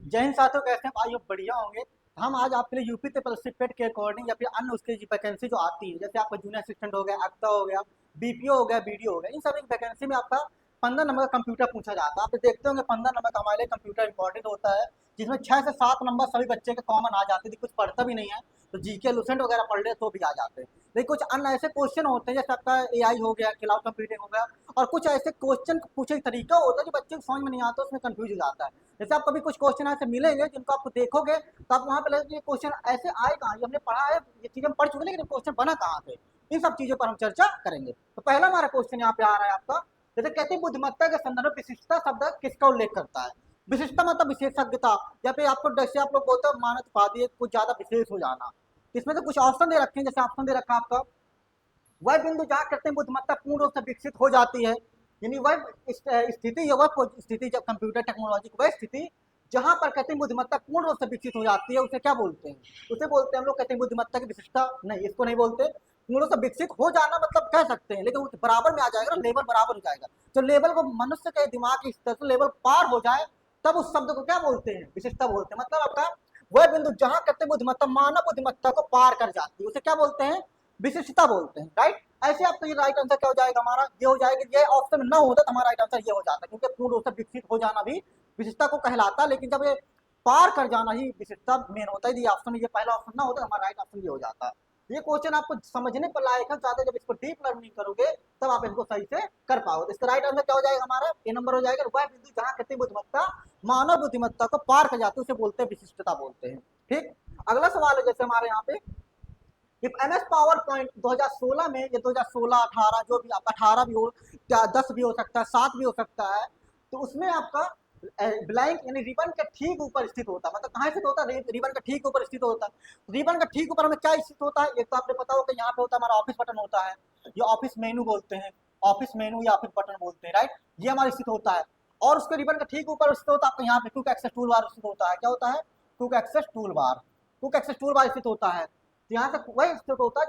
जय हिंद साथियों, कैसे हैं? भाई आप बढ़िया होंगे। हम आज आपके लिए यूपी ट्रिपल पेट के अकॉर्डिंग या फिर अन्य उसके वैकेंसी जो आती है, जैसे आपका जूनियर असिस्टेंट हो गया, अक्ता हो गया, बीपीओ हो गया, बीडीओ हो गया, इन सभी वैकेंसी में आपका 15 नंबर का कंप्यूटर पूछा जाता है। आप देखते होंगे 15 नंबर का हमारे लिए कंप्यूटर इंपॉर्टेंट होता है, जिसमें 6 से 7 नंबर सभी बच्चे के कॉमन आ जाते हैं। कुछ पढ़ता भी नहीं है तो जीके लुसेंट वगैरह पढ़ ले तो भी आ जाते हैं। लेकिन कुछ अन्य ऐसे क्वेश्चन होते हैं, जैसे आपका एआई हो गया, क्लाउड कंप्यूटिंग हो गया, और कुछ ऐसे क्वेश्चन पूछे तरीका होता है जो बच्चे को समझ में नहीं आता, उसमें कंफ्यूज हो जाता है। जैसे आप कभी कुछ क्वेश्चन ऐसे मिलेंगे जिनको आप देखोगे तो आप वहाँ पे लगेगा ये क्वेश्चन ऐसे आए कहाँ, ये हमने पढ़ा है, ये चीज़ हम पढ़ चुके हैं, लेकिन क्वेश्चन बना कहाँ से। इन सब चीज़ों पर हम चर्चा करेंगे। तो पहला हमारा क्वेश्चन यहाँ पे आ रहा है आपका, जैसे कहते हैं बुद्धिमत्ता के संदर्भ में विशिष्टता शब्द किसका उल्लेख करता है। विशिष्टता मतलब विशेषज्ञता, या फिर आपको जैसे आप लोग बोलते हैं मानव उपाधि कुछ ज्यादा विशेष हो जाना। इसमें तो कुछ ऑप्शन दे रखे हैं, जैसे ऑप्शन दे रखा है आपका, वह बिंदु जहाँ कहते हैं बुद्धिमत्ता पूर्ण रूप से विकसित हो जाती है, यानी वह स्थिति या वह स्थिति जब कंप्यूटर टेक्नोलॉजी की वह स्थिति जहां पर कहते हैं बुद्धिमत्ता पूर्ण रूप से विकसित हो जाती है, उसे क्या बोलते हैं? उसे बोलते हैं हम लोग कहते हैं बुद्धिमत्ता की विशिष्टता। नहीं, इसको नहीं बोलते। पूर्ण रूप से विकसित हो जाना मतलब कह सकते हैं, लेकिन बराबर में आ जाएगा ना, लेवल बराबर हो जाएगा। तो लेवल को मनुष्य के दिमाग के स्तर से लेवल पार हो जाए, तब उस शब्द को क्या बोलते हैं? विशिष्टता बोलते हैं। मतलब आपका वह बिंदु जहां कहते हैं बुद्धिमत्ता मानव बुद्धिमत्ता को पार कर जाती है, उसे क्या बोलते हैं? विशिष्टता बोलते हैं। राइट। ऐसे आपको ये राइट आंसर क्या हो जाएगा हमारा? ये हो जाएगा, ये ऑप्शन ना होता तो हमारा राइट आंसर ये हो जाता, क्योंकि पूर्ण रूप से विकसित हो जाना भी विशिष्टता को कहलाता, लेकिन जब ये पार कर जाना ही विशिष्टता मेन होता है। ये ऑप्शन, ये पहला ऑप्शन ना होता, हमारा राइट ऑप्शन ये हो जाता। ये क्वेश्चन आपको समझने पर लायक है, ज्यादा जब इसको डीप लर्निंग करोगे तब आप इसको सही से कर पाओगे। तो इसका राइट आंसर क्या हो जाएगा हमारा? ए नंबर हो जाएगा। वह बिंदु जहां कहते हैं बुद्धिमत्ता मानव बुद्धिमत्ता को पार कर जाती है, उसे बोलते हैं विशिष्टता बोलते हैं। ठीक। अगला सवाल है, जैसे हमारे यहाँ पे if M S PowerPoint 2016 में, ये 2016 18 जो भी आपका 18 भी हो, क्या 10 भी हो सकता है, 7 भी हो सकता है, तो उसमें आपका ब्लैंक यानी रिबन के ठीक ऊपर स्थित होता है। मतलब कहाँ स्थित होता है? रिबन के ठीक ऊपर स्थित होता है। रिबन के ठीक ऊपर हमें क्या स्थित होता है? एक तो आपने पता होगा यहाँ पे होता है हमारा ऑफिस बटन होता है, ये ऑफिस मेनू बोलते हैं, ऑफिस मेनू या ऑफिस बटन बोलते हैं। राइट। ये हमारा स्थित होता है, और उसके रिबन के ठीक ऊपर स्थित होता है आपका यहाँ पे क्विक एक्सेस टूल बार स्थित होता है। क्या होता है? Quick access toolbar. Quick access toolbar स्थित होता है। तो यहाँ तक वही स्थित होता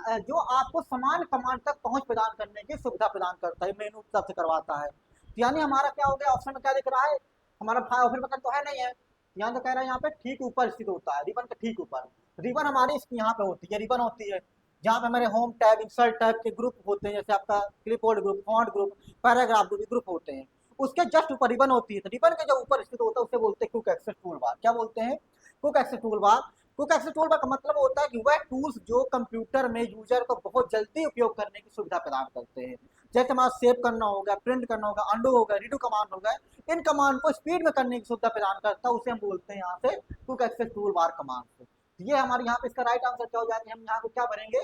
है जो आपको समान कमांड तक पहुंच प्रदान करने की सुविधा प्रदान करता है, मेनू तरफ से करवाता है। तो यानी हमारा क्या हो गया? ऑप्शन में क्या दिख रहा है हमारा? ऑप्शन बटन तो है नहीं है, यहाँ तो कह रहा है यहाँ पे ठीक ऊपर स्थित होता है, रिबन के ठीक ऊपर। रिबन हमारी इसकी यहाँ पे होती है, रिबन होती है जहाँ पे हमारे होम टैब, इंसर्ट टैब के ग्रुप होते हैं, जैसे आपका clipboard group, font group, paragraph group होते हैं। उसके जस्ट ऊपर रिबन होती है। तो रिबन के जो ऊपर स्थित होता है उसे बोलते हैं क्विक एक्सेस टूल बार। क्या बोलते हैं? Quick access toolbar. Quick access toolbar का मतलब होता है कि वह टूल्स जो कंप्यूटर में यूजर को बहुत जल्दी उपयोग करने की सुविधा प्रदान करते हैं। जैसे हमारा सेव करना होगा, प्रिंट करना होगा, अंडू होगा, रीडू कमांड होगा, इन कमांड को स्पीड में करने की सुविधा प्रदान करता है, उसे हम बोलते हैं यहाँ से quick access toolbar command से। ये हमारे यहाँ पे इसका राइट आंसर क्या हो जाएगा? हम यहाँ पे क्या भरेंगे?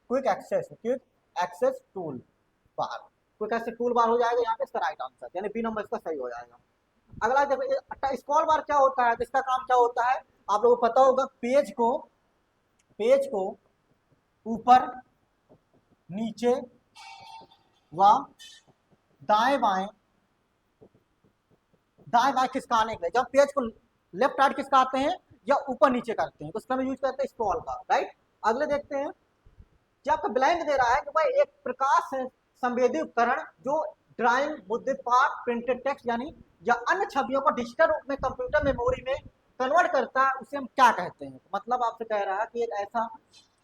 Quick access toolbar. Quick access toolbar हो जाएगा यहाँ पे इसका राइट आंसर, यानी बी नंबर इसका सही हो जाएगा। अगला देखो स्क्रॉल बार क्या होता है, इसका काम क्या होता है? आप लोगों को पता होगा, पेज को ऊपर, नीचे व दाएं बाएं खिसकाने के लिए, जब पेज को लेफ्ट राइट खिसकाते हैं या ऊपर नीचे करते हैं तो उसका हम यूज करते हैं स्क्रॉल बार। राइट। अगले देखते हैं, जो आपका ब्लैंक दे रहा है कि भाई एक प्रकाश संवेदी उपकरण जो ड्राइंग, मुद्रित पाठ, प्रिंटेड टेक्स्ट यानी या अन्य छवियों को डिजिटल रूप में कंप्यूटर मेमोरी में कन्वर्ट करता है, उसे हम क्या कहते हैं? मतलब आपसे कह रहा है कि एक ऐसा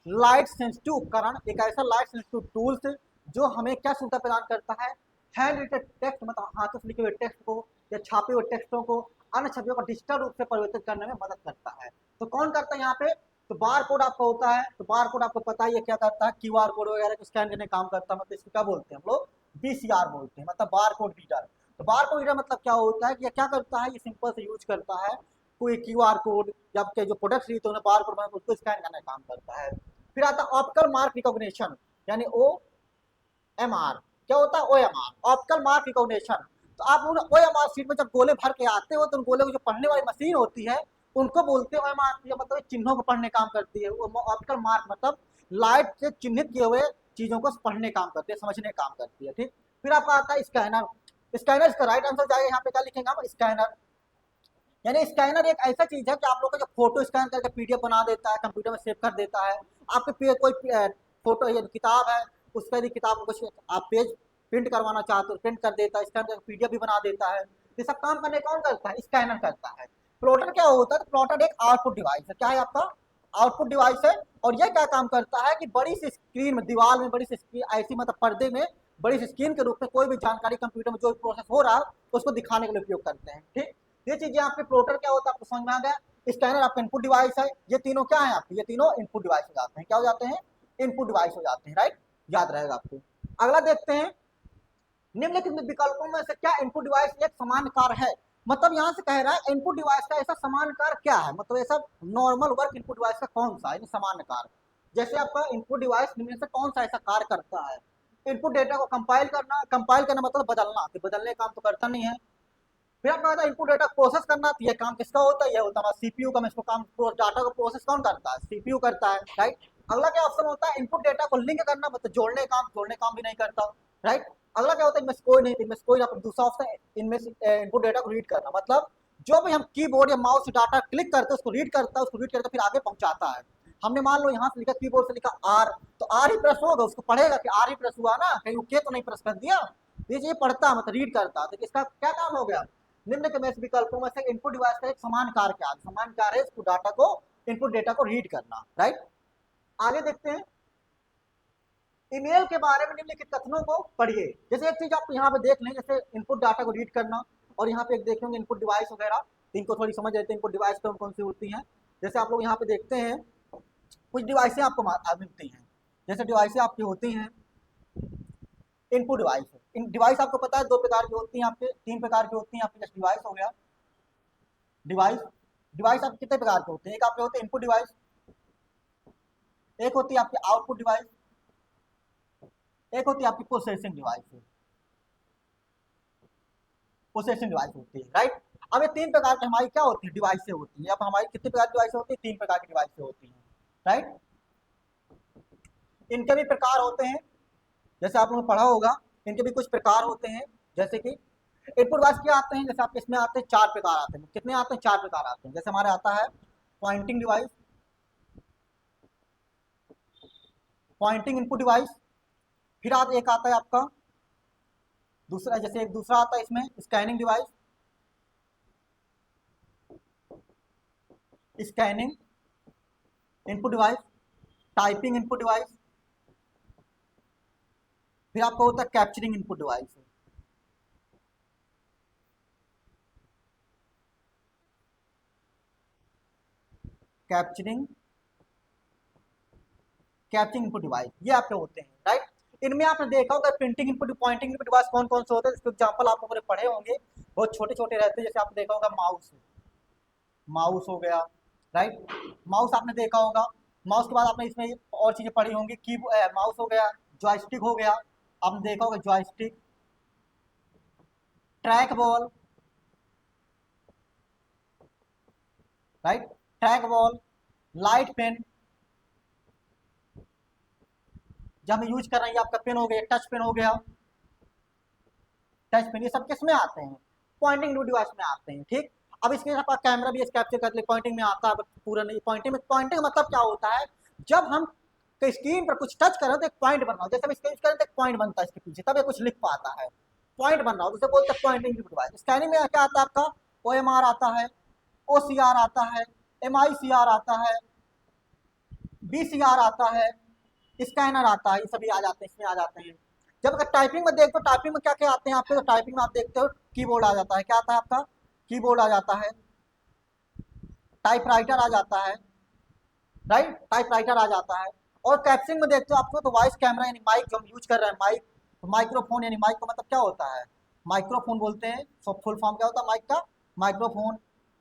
लाइट सेंसिटिव उपकरण, एक ऐसा लाइट सेंसिटिव टूल्स जो हमें क्या सुविधा प्रदान करता है? हैंड रिटेड टेक्स्ट, मतलब हाथों से लिखे हुए टेक्स्ट को या छापे हुए टेक्स्टों को, अन्य छवियों को डिजिटल रूप से परिवर्तित करने में मदद करता है। तो कौन करता है यहाँ पे? तो बार कोड आपका होता है, तो बार कोड आपको पता ही है क्या करता है, क्यूआर कोड वगैरह को स्कैन करने काम करता है। मतलब इसको क्या बोलते हैं हम लोग? बीसीआर बोलते हैं, मतलब बार कोड रीडर। तो बार कोड रीडर मतलब क्या होता है कि क्या करता है? ये सिंपल से यूज करता है कोई क्यूआर कोड या आपके जो प्रोडक्ट्स रहते हैं बार कोड उसको स्कैन करने का काम करता है। फिर आता है ऑप्टिकल मार्क रिकॉग्निशन, यानी ओ एम आर। क्या होता है? O M R, optical mark recognition. तो आप लोग ओ एम आर सीट में जब गोले भर के आते हो तो उन गोले को जो पढ़ने वाली मशीन होती है उनको बोलते हैं ओ एम आर, मतलब चिन्हों को पढ़ने काम करती है। वो ऑप्टिकल मार्क मतलब लाइट से चिन्हित किए हुए चीजों को पढ़ने काम करती है, समझने काम करती है। ठीक। फिर आपका आता है स्कैनर। स्कैनर, इसका राइट आंसर जाएगा यहाँ पे क्या लिखेंगे हम? स्कैनर। यानी स्कैनर एक ऐसा चीज है कि आप लोग का जो फोटो स्कैन करके पीडीएफ बना देता है, कंप्यूटर में सेव कर देता है। आपके कोई फोटो या किताब है, उसका यदि किताब को कुछ आप पेज प्रिंट करवाना चाहते हो, प्रिंट कर देता है, स्कैन करके पीडीएफ भी बना देता है। ये सब काम करने कौन करता है? स्कैनर करता है। प्लॉटर क्या होता है? तो प्लॉटर एक आउटपुट डिवाइस है। क्या है आपका? आउटपुट डिवाइस है। और यह क्या काम करता है कि बड़ी सी स्क्रीन में, दीवार में बड़ी सी स्क्रीन, ऐसी मतलब पर्दे में बड़ी सी स्क्रीन के रूप में कोई भी जानकारी कंप्यूटर में जो प्रोसेस हो रहा है उसको दिखाने के लिए उपयोग करते हैं। ठीक, ये चीजें आपके प्लॉटर क्या होता है आपको समझ में आ गया। स्कैनर आपका इनपुट डिवाइस है। ये तीनों क्या है आपके? ये तीनों इनपुट डिवाइस हो जाते हैं। क्या हो जाते हैं? इनपुट डिवाइस हो जाते हैं। राइट, याद रहेगा आपको। अगला देखते हैं, निम्नलिखित विकल्पों में से क्या इनपुट डिवाइस एक समान कार्य है? मतलब यहाँ से कह रहा है इनपुट डिवाइस का ऐसा समान कार्य क्या है, मतलब ऐसा नॉर्मल वर्क इनपुट डिवाइस का कौन सा है समान कार्य। जैसे आपका इनपुट डिवाइस निम्न से कौन सा ऐसा कार्य करता है? इनपुट डेटा को कंपाइल करना। कंपाइल करना मतलब बदलना, तो बदलने का काम तो करता नहीं है। फिर आपका आता है इनपुट डेटा प्रोसेस करना। तो यह काम किसका होता है? यह होता है सीपीयू का। मैं इसको काम, डाटा को प्रोसेस कौन करता है? सीपीयू करता है। राइट। अगला क्या ऑप्शन होता है? इनपुट डेटा को लिंक करना, मतलब जोड़ने काम। जोड़ने काम भी नहीं करता। राइट। अगला क्या होता है? इनमें से कोई नहीं, इनमें से कोई। दूसरा ऑप्शन है इनमें से इनपुट डेटा को रीड करना, मतलब जो भी हम कीबोर्ड या माउस से डाटा क्लिक करते हैं उसको रीड करता है, उसको रीड करके फिर आगे पहुंचाता है। हमने मान लो यहाँ से लिखा, कीबोर्ड से लिखा आर, तो आर ही प्रेस होगा, उसको पढ़ेगा कि आर ही प्रेस हुआ ना, कहीं ओके तो नहीं प्रेस कर दिया। ये पढ़ता मतलब रीड करता, तो इसका क्या काम हो गया? निम्न के में विकल्पों में से इनपुट डिवाइस का एक समान कार्य क्या है? समान कार्य है इसको डाटा को, इनपुट डेटा को रीड करना। राइट। आगे देखते हैं, ईमेल के बारे में निम्नलिखित कथनों को पढ़िए। जैसे एक चीज आप यहाँ पे देख लें, जैसे इनपुट डाटा को रीड करना, और यहाँ पे एक देखेंगे इनपुट डिवाइस वगैरह, इनको थोड़ी समझ लेते हैं। इनपुट डिवाइस कौन कौन सी होती हैं? जैसे आप लोग यहाँ पे देखते हैं कुछ डिवाइसें आपको मिलती हैं। जैसे डिवाइसें आपकी होती हैं इनपुट डिवाइस। इन डिवाइस आपको पता है दो प्रकार की होती हैं आपके, तीन प्रकार की होती हैं आपके। जैसे डिवाइस हो गया, डिवाइस डिवाइस आप कितने प्रकार के होते हैं? एक आपके होते हैं इनपुट डिवाइस, एक होती है आपकी आउटपुट डिवाइस, एक होती है आपकी प्रोसेसिंग डिवाइस। प्रोसेसिंग डिवाइस होती है। राइट। अब ये तीन प्रकार की हमारी क्या होती है? डिवाइस होती है। अब हमारी कितने प्रकार की डिवाइस होती है? तीन प्रकार की डिवाइस होती हैं। राइट। इनके भी प्रकार होते हैं, जैसे आप लोगों ने पढ़ा होगा। इनके भी कुछ प्रकार होते हैं, जैसे कि इनपुट डिवाइस क्या आते हैं? जैसे आपके इसमें आते हैं चार प्रकार आते हैं। कितने आते हैं? चार प्रकार आते हैं। जैसे हमारे आता है pointing device, pointing input device. फिर एक आता है आपका दूसरा, जैसे एक दूसरा आता है इसमें scanning device, scanning input device, typing input device. फिर आपका होता है capturing input device. Capturing capturing input device, ये आपके होते हैं। राइट। इनमें आपने देखा होगा printing input, pointing input device कौन कौन से होते हैं? इसके एग्जांपल आप लोगों ने पढ़े होंगे, बहुत छोटे छोटे रहते हैं। जैसे आपने देखा होगा माउस, माउस हो गया। राइट। माउस आपने देखा होगा। माउस के बाद आपने इसमें और चीजें पढ़ी होंगी, की माउस हो गया, जॉयस्टिक हो गया, आपने देखा होगा joystick, trackball. Right. Trackball, light pen, जब हम यूज कर रहे हैं, आपका पेन हो गया, टच पेन हो गया, टच पेन। ये सब किस में आते हैं? पॉइंटिंग डिवाइस में आते हैं। ठीक। अब इसके साथ कैमरा भी कैप्चर कर ले, पॉइंटिंग में आता है, पूरा नहीं। पॉइंटिंग में, पॉइंटिंग मतलब क्या होता है? जब हम स्क्रीन पर कुछ टच करें तो एक पॉइंट बन रहा हो, जैसे हम स्क्रीन करें तो एक पॉइंट बनता है इसके पीछे, तब ये कुछ लिख पाता है, पॉइंट बन रहा हो, उसे बोलते हैं पॉइंटिंग डिवाइस। स्कैनिंग में क्या आता है आपका? OMR आता है, OCR आता है, MICR आता है, BCR आता है, स्कैनर आता है। ये सभी आ जाते हैं, इसमें आ जाते हैं। जब अगर टाइपिंग में देखते हो, टाइपिंग में क्या क्या आते हैं आपके? तो टाइपिंग में आप देखते हो कीबोर्ड आ जाता है। क्या आता है आपका? कीबोर्ड आ जाता है, टाइपराइटर आ जाता है। राइट। टाइपराइटर आ जाता है। और कैप्चरिंग में देखते हो आपको तो वॉइस कैमरा यानी माइक जो हम यूज कर रहे हैं, माइक, माइक्रोफोन, यानी माइक का मतलब क्या होता है? माइक्रोफोन बोलते हैं। फुल फॉर्म क्या होता है माइक का? माइक्रोफोन।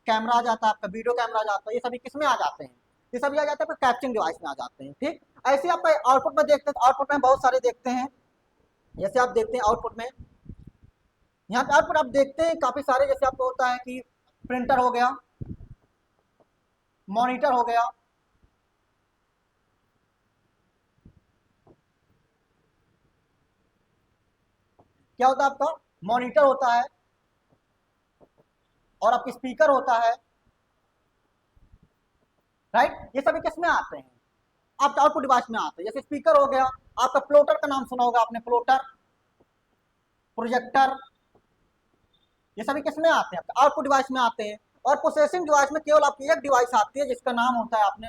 कैमरा आ जाता है आपका, वीडियो कैमरा आ जाता है। ये सभी किस में आ जाते हैं? ये सभी आ जाते हैं कैप्चरिंग डिवाइस में आ जाते हैं। ठीक। ऐसे आपका आउटपुट में देखते हैं, आउटपुट में बहुत सारे देखते हैं। जैसे आप देखते हैं आउटपुट में, यहाँ पे आउटपुट आप देखते हैं काफी सारे। जैसे आपको होता है कि प्रिंटर हो गया, मॉनिटर हो गया, क्या होता है आपका? मॉनिटर होता है, और आपकी स्पीकर होता है। राइट। ये सभी किस में आते हैं? आपके आउटपुट डिवाइस में आते हैं। जैसे स्पीकर हो गया, आपका प्लोटर का नाम सुना होगा आपने, प्लोटर, प्रोजेक्टर। ये सभी किस में आते हैं? आपके आउटपुट डिवाइस में आते हैं। और प्रोसेसिंग डिवाइस में केवल आपकी एक डिवाइस आती है जिसका नाम होता है, आपने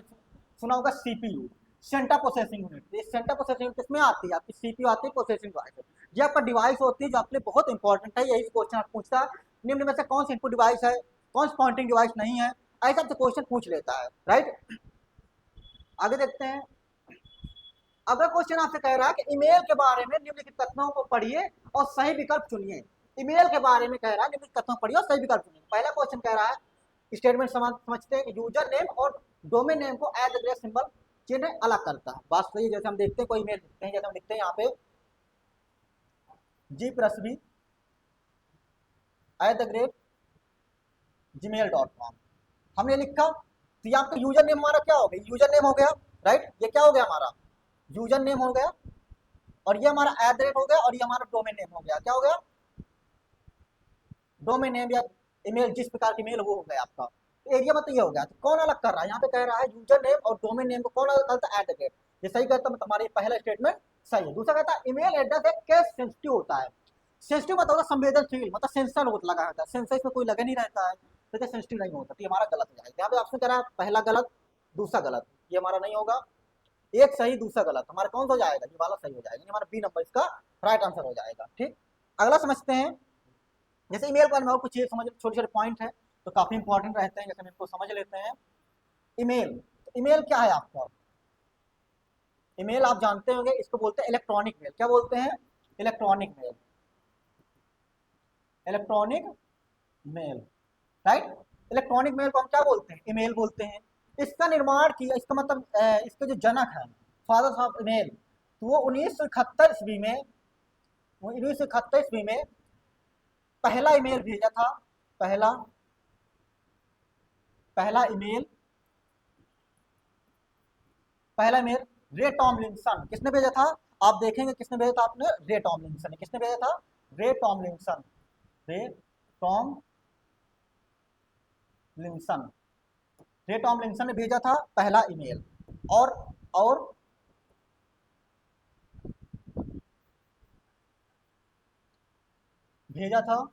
सुना होगा सीपीयू, सेंट्रल प्रोसेसिंग यूनिट। ये सेंट्रल प्रोसेसिंग यूनिट किसमें आती है? आपकी सीपीयू आती है, प्रोसेसिंग डिवाइस। ये आपका डिवाइस होती है जो आपके लिए बहुत इंपॉर्टेंट है, यही क्वेश्चन आप पूछता है निम्न में से कौन सी इनपुट डिवाइस है, कौन सी पॉइंटिंग डिवाइस नहीं है, ऐसा आपसे क्वेश्चन पूछ लेता है, राइट। आगे देखते हैं। अगर क्वेश्चन आपसे कह रहा है कि ईमेल के बारे में निम्नलिखित कथनों को पढ़िए और सही विकल्प चुनिए। ईमेल के बारे में कह रहा है, निम्नलिखित कथनों को पढ़िए और सही विकल्प चुनिए। पहला क्वेश्चन कह रहा है, स्टेटमेंट समझते हैं कि यूजर नेम और डोमेन नेम को एट द रेट सिंबल चिन्ह अलग करता है। बात सही है। जैसे हम देखते हैं कोई ईमेल लिखते हैं, जैसे हम लिखते हैं यहाँ पे gprasbi@gmail.com, हमने लिखा तो यहाँ पे यूजर नेम हमारा क्या हो गया? यूजर नेम हो गया, राइट। ये क्या हो गया? हमारा यूजर नेम हो गया, और ये हमारा एट द रेट हो गया, और ये हमारा डोमेन नेम हो गया। क्या हो गया? डोमेन नेम या ईमेल, जिस प्रकार की मेल वो हो गया आपका। एरिया में तो ये हो गया। तो कौन अलग कर रहा है? यहाँ पे कह रहा है यूजर नेम और डोमेन नेम को कौन अलग करता है? At the rate. ये सही कहता है, तुम्हारे पहला स्टेटमेंट सही है। दूसरा कहता है ईमेल एड्रेस एक केस सेंसिटिव होता है। सेंसिटिव मतलब होता है संवेदनशील, मतलब सेंसर होता लगा रहता है। सेंसर इसमें कोई लगा नहीं रहता है, तो ये सेंसिटिव नहीं होता। तो ये हमारा गलत हो जाएगा। यहाँ पे ऑप्शन कह रहा है पहला गलत, दूसरा गलत। ये हमारा नहीं होगा। एक सही दूसरा गलत, हमारा कौन सा हो जाएगा? ये वाला सही हो जाएगा, हमारा बी नंबर इसका राइट आंसर हो जाएगा। ठीक, अगला समझते हैं। जैसे ईमेल पर और कुछ चीज समझ, छोटे छोटे पॉइंट है तो काफी इंपॉर्टेंट रहते हैं, जैसे हम इनको समझ लेते हैं। ईमेल, तो ईमेल क्या है आपका? ईमेल आप जानते होंगे, इसको बोलते हैं इलेक्ट्रॉनिक मेल। क्या बोलते हैं? Electronic mail, electronic mail, right. Electronic mail को हम क्या बोलते हैं? ईमेल बोलते हैं। इसका निर्माण किया, इसका मतलब इसके जो जनक है, फादर्स ऑफ ईमेल, तो वो 1971 ईस्वी में, 1971 ईस्वी में पहला ईमेल भेजा था। पहला पहला ईमेल, पहला ईमेल रे टॉमलिंसन। किसने भेजा था? आप देखेंगे किसने भेजा था? आपने रे टॉमलिंसन ने। किसने भेजा था? रे टॉमलिंसन, रे टॉमलिंसन, रे टॉमलिंसन ने भेजा था पहला ईमेल। और भेजा था,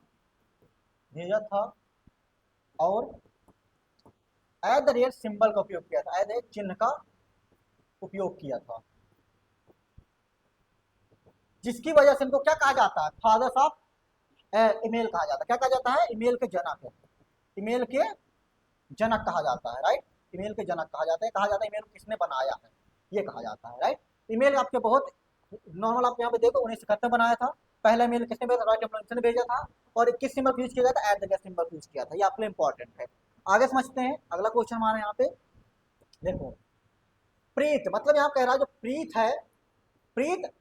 भेजा था और एट द रेट सिंबल का उपयोग किया था, एट द रेट चिन्ह का उपयोग किया था, जिसकी वजह से इनको क्या कहा जाता है? फादर्स ऑफ ईमेल कहा जाता है। क्या कहा जाता है? ईमेल के जनक है, ईमेल के जनक कहा जाता है, राइट। ईमेल के जनक कहा जाता है। कहा जाता है ईमेल को किसने बनाया है, ये कहा जाता है, राइट। ईमेल आपके बहुत नॉर्मल, आप यहाँ पे देखो 1971 बनाया था। पहला ईमेल किसने भेजा? राइट टॉमलिंसन ने भेजा था। और किस सिंबल यूज किया गया था? At the rate symbol use किया था। ये आपके लिए इंपॉर्टेंट है। आगे समझते हैं। अगला क्वेश्चन हमारे यहाँ पे देखो, प्रीत, मतलब यहाँ कह रहा है जो प्रीत है, प्रीत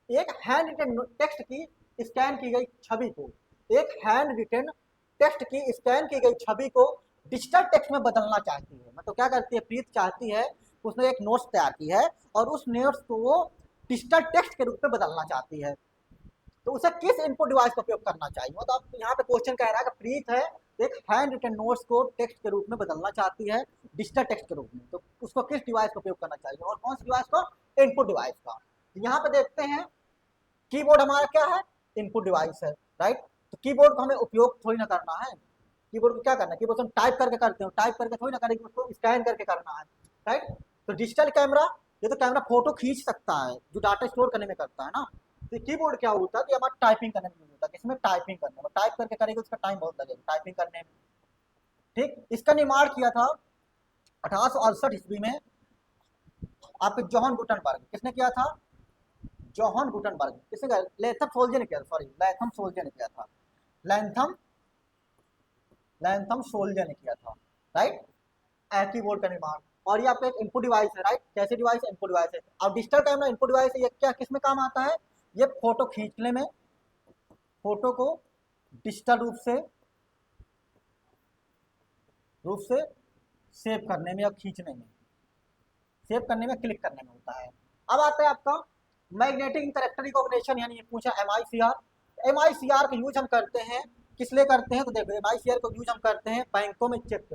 एक हैंड रिटन टेक्स्ट की स्कैन की गई छवि को, एक हैंड रिटन टेक्स्ट की स्कैन की गई छवि को डिजिटल टेक्स्ट में बदलना चाहती है। मतलब क्या करती है? प्रीत चाहती है, उसने एक नोट्स तैयार की है और उस नोट्स को वो डिजिटल टेक्स्ट के रूप में बदलना चाहती है। तो उसे किस इनपुट डिवाइस का उपयोग करना चाहिए? मतलब तो यहाँ पे क्वेश्चन कह रहा है कि प्रीत है, एक हैंड रिटन नोट्स को टेक्स्ट के रूप में बदलना चाहती है, डिजिटल टेक्स्ट के रूप में, तो उसको किस डिवाइस का उपयोग करना चाहिए? और कौन सी डिवाइस का? इनपुट डिवाइस का। यहाँ पे देखते हैं कीबोर्ड हमारा क्या है? इनपुट डिवाइस है, राइट। तो कीबोर्ड को हमें उपयोग थोड़ी ना करना है। कीबोर्ड को क्या करना है? कीबोर्ड से हम टाइप करके करते हो, टाइप करके थोड़ी ना करेंगे, उसको स्कैन करके करना है, राइट। तो डिजिटल कैमरा, ये तो कैमरा फोटो खींच सकता है, जो डाटा स्टोर करने में करता है ना। तो कीबोर्ड क्या होता है? तो हमारा टाइपिंग करने में यूज होता है। किसमें? टाइपिंग करने में। टाइप करके करेंगे उसका टाइम बहुत लगेगा टाइपिंग करने में। ठीक, इसका निर्माण किया था 1868 ईस्वी में आपके जॉन गुटनबर्ग। किसने किया था? John Gutenberg. किसने किया? लेथम सोल्जे ने किया, सॉरी लैथम सोल्जे ने किया था। लैथम लैथम सोल्जे ने किया था, राइट। कीबोर्ड का निर्माण। और ये आपका एक इनपुट डिवाइस है, राइट। कैसे डिवाइस है? इनपुट डिवाइस है। और डिजिटल कैमरा इनपुट डिवाइस है। ये क्या किस में काम आता है? ये फोटो खींचने में, फोटो को डिजिटल रूप से सेव करने में या खींचने में, सेव करने में, क्लिक करने में होता है। अब आता है आपका मैग्नेटिक कैरेक्टर रिकॉग्निशन, यानी ये पूछा MICR। MICR का यूज हम करते हैं किस लिए करते हैं? तो देखो MICR का यूज हम करते हैं बैंकों में चेक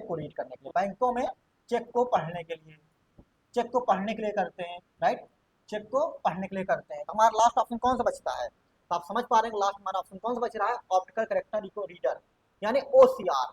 को रीड करने के लिए, बैंकों में चेक को पढ़ने के लिए, चेक को पढ़ने के लिए करते हैं, राइट। चेक को पढ़ने के लिए करते हैं। तो हमारा लास्ट ऑप्शन कौन सा बचता है? तो आप समझ पा रहे हैं लास्ट हमारा ऑप्शन कौन सा बच रहा है? ऑप्टिकल कैरेक्टर रीडर, यानी OCR।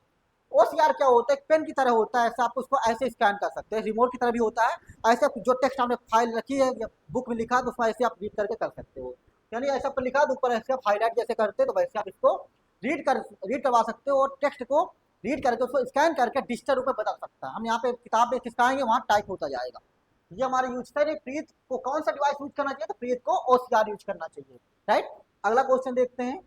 OCR क्या होता है, एक पेन की तरह होता है, ऐसे आप उसको ऐसे स्कैन कर सकते हैं, रिमोट की तरह भी होता है। ऐसे जो टेक्स्ट आपने फाइल रखी है या बुक में लिखा तो उसमें ऐसे आप रीड करके कर सकते हो, यानी ऐसा पर लिखा तो ऊपर ऐसे आप हाईलाइट जैसे करते तो वैसे आप इसको रीड करवा सकते हो, और टेक्स्ट को रीड करके उसको स्कैन करके डिजिटल रूप में बदल सकता है। हम यहाँ पे किताब में खिसकाएंगे वहाँ टाइप होता जाएगा। ये हमारे यूज थे। प्रीत को कौन सा डिवाइस यूज करना चाहिए, तो प्रीत को OCR यूज करना चाहिए, राइट। अगला क्वेश्चन देखते हैं,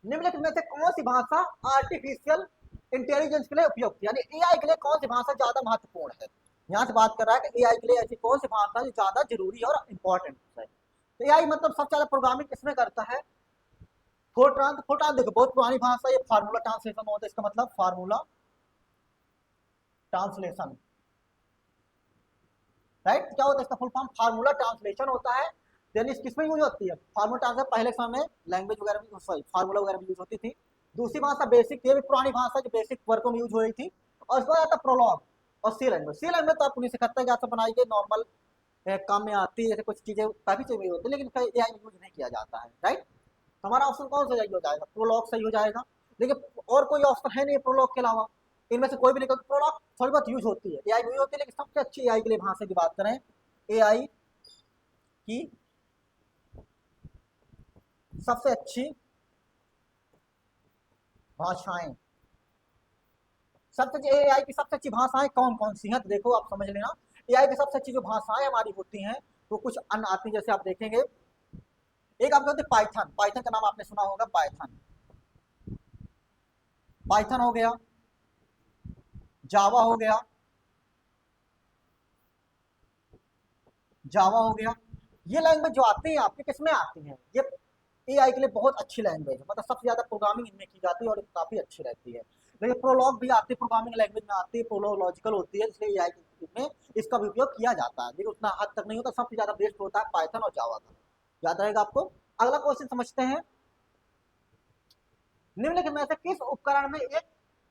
निम्नलिखित में से कौन सी भाषा आर्टिफिशियल इंटेलिजेंस के लिए उपयुक्त, यानी AI के लिए कौन सी भाषा ज्यादा महत्वपूर्ण है। यहाँ से बात कर रहा है कि AI के लिए ऐसी कौन सी भाषा जो ज्यादा जरूरी और इंपॉर्टेंट है। तो AI मतलब सबसे ज्यादा प्रोग्रामिंग किसमें करता है, फोरट्रान। तो फोरट्रान देखो बहुत पुरानी भाषा, ये फार्मूला ट्रांसलेशन होता है, इसका मतलब फार्मूला ट्रांसलेशन, राइट। क्या होता है इसका फुल फॉर्म, फार्मूला ट्रांसलेशन होता है। यानी किसमें यूज होती है, फार्मूला ट्रांसलेशन। पहले समय में लैंग्वेज वगैरह में, सॉरी फार्मूला वगैरह में यूज होती थी। दूसरी भाषा बेसिक, ये भी पुरानी भाषा जो बेसिक वर्कों में यूज हो रही थी। और उसके बाद आता प्रोलॉग और सी लैंग्वेज। सी लैंग्वेज तो आपको 1971 के आसपास बनाई गई, नॉर्मल काम में आती है, जैसे कुछ चीजें काफी चीजें होती है, लेकिन AI यूज नहीं किया जाता है, राइट। हमारा ऑप्शन कौन सा सही हो जाएगा, प्रोलॉग सही हो जाएगा। लेकिन और कोई ऑप्शन है नहीं प्रोलॉग के अलावा, इनमें से कोई भी नहीं, क्योंकि प्रोलॉग थोड़ी बहुत यूज होती है, AI यूज होती है, लेकिन सबसे अच्छी AI के लिए भाषा की बात करें, AI की सबसे अच्छी भाषाएं, सबसे AI की सबसे अच्छी भाषाएं कौन कौन सी हैं, तो देखो आप समझ लेना। AI की सबसे अच्छी जो भाषाएं हमारी होती हैं वो कुछ अन्य आती हैं, जैसे आप देखेंगे। एक आपके होते पाइथन, पाइथन का नाम आपने सुना होगा, पाइथन, पाइथन हो गया, जावा हो गया, जावा हो गया। ये लैंग्वेज जो आती है आपके किसमें आती है, ये AI के लिए बहुत अच्छी लैंग्वेज है, मतलब सबसे ज्यादा प्रोग्रामिंग इनमें की जाती है और काफी अच्छी रहती है। लेकिन प्रोलॉग भी आती है, प्रोग्रामिंग लैंग्वेज में आती है, प्रोलॉजिकल होती है, इसलिए AI में इसका भी उपयोग किया जाता है, लेकिन उतना हद तक नहीं होता। सबसे ज्यादा बेस्ट होता है पाइथन और जावा का, याद रहेगा आपको। अगला क्वेश्चन समझते हैं, निम्नलिखित में से किस उपकरण में एक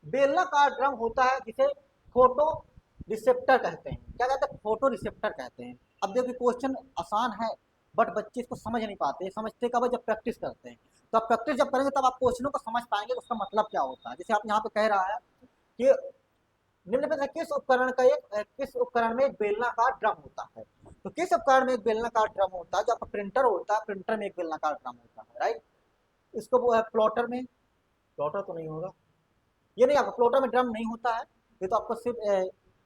बेलनाकार ड्रम होता है जिसे फोटो रिसेप्टर कहते हैं। क्या कहते हैं, फोटो रिसेप्टर कहते हैं। अब देखिए क्वेश्चन आसान है, बट बच्चे इसको समझ नहीं पाते, समझते कब है, जब प्रैक्टिस करते हैं। तो आप प्रैक्टिस जब करेंगे तब आप क्वेश्चनों को समझ पाएंगे उसका मतलब क्या होता है। जैसे आप यहाँ पे कह रहा है कि निम्न में से किस उपकरण में एक बेलनाकार ड्रम होता है, तो किस उपकरण में एक बेलनाकार ड्रम होता है, जो आपका प्रिंटर होता है, प्रिंटर में एक बेलनाकार ड्रम होता है, राइट। इसको वो है प्लॉटर में, प्लॉटर तो नहीं होगा, ये नहीं, आपको प्लॉटर में ड्रम नहीं होता है। ये तो आपको सिर्फ